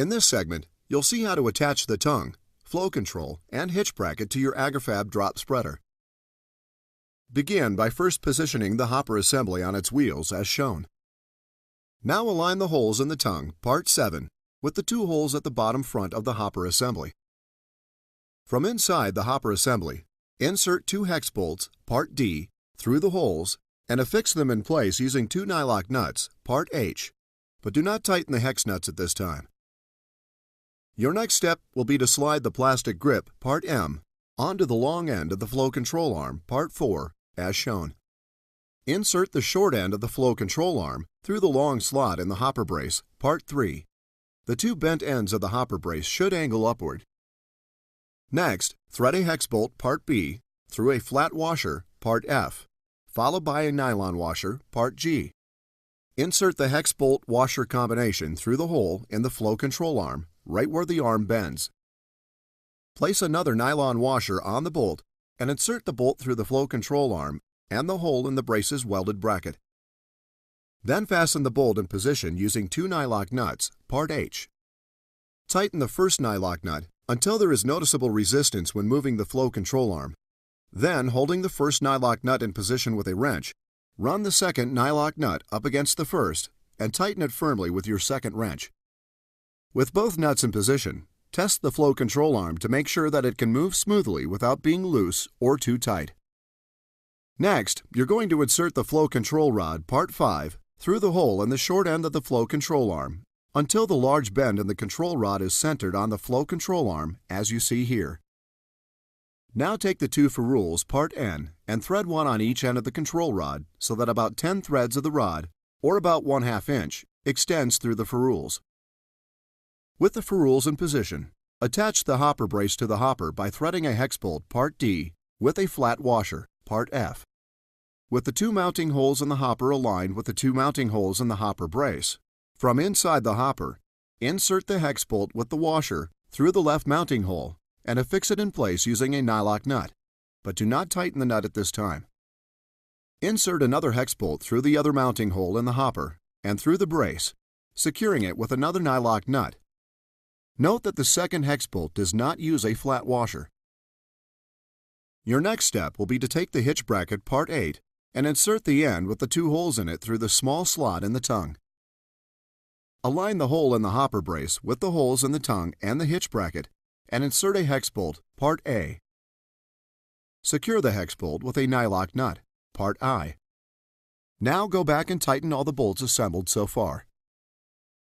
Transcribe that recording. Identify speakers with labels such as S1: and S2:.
S1: In this segment, you'll see how to attach the tongue, flow control, and hitch bracket to your Agri-Fab drop spreader. Begin by first positioning the hopper assembly on its wheels as shown. Now align the holes in the tongue, part 7, with the 2 holes at the bottom front of the hopper assembly. From inside the hopper assembly, insert 2 hex bolts, part D, through the holes and affix them in place using 2 nylock nuts, part H, but do not tighten the hex nuts at this time. Your next step will be to slide the plastic grip, part M, onto the long end of the flow control arm, part 4, as shown. Insert the short end of the flow control arm through the long slot in the hopper brace, part 3. The 2 bent ends of the hopper brace should angle upward. Next, thread a hex bolt, part B, through a flat washer, part F, followed by a nylon washer, part G. Insert the hex bolt washer combination through the hole in the flow control arm, right where the arm bends. Place another nylon washer on the bolt and insert the bolt through the flow control arm and the hole in the brace's welded bracket. Then fasten the bolt in position using 2 nylock nuts, part H. Tighten the first nylock nut until there is noticeable resistance when moving the flow control arm. Then, holding the first nylock nut in position with a wrench, run the second nylock nut up against the first and tighten it firmly with your second wrench. With both nuts in position, test the flow control arm to make sure that it can move smoothly without being loose or too tight. Next, you're going to insert the flow control rod, part 5, through the hole in the short end of the flow control arm until the large bend in the control rod is centered on the flow control arm, as you see here. Now take the 2 ferrules, part N, and thread one on each end of the control rod so that about 10 threads of the rod, or about 1/2 inch, extends through the ferrules. With the ferrules in position, attach the hopper brace to the hopper by threading a hex bolt, part D, with a flat washer, part F. With the 2 mounting holes in the hopper aligned with the 2 mounting holes in the hopper brace, from inside the hopper, insert the hex bolt with the washer through the left mounting hole and affix it in place using a nylock nut, but do not tighten the nut at this time. Insert another hex bolt through the other mounting hole in the hopper and through the brace, securing it with another nylock nut. Note that the second hex bolt does not use a flat washer. Your next step will be to take the hitch bracket, part 8, and insert the end with the 2 holes in it through the small slot in the tongue. Align the hole in the hopper brace with the holes in the tongue and the hitch bracket and insert a hex bolt, part A. Secure the hex bolt with a nylock nut, part I. Now go back and tighten all the bolts assembled so far.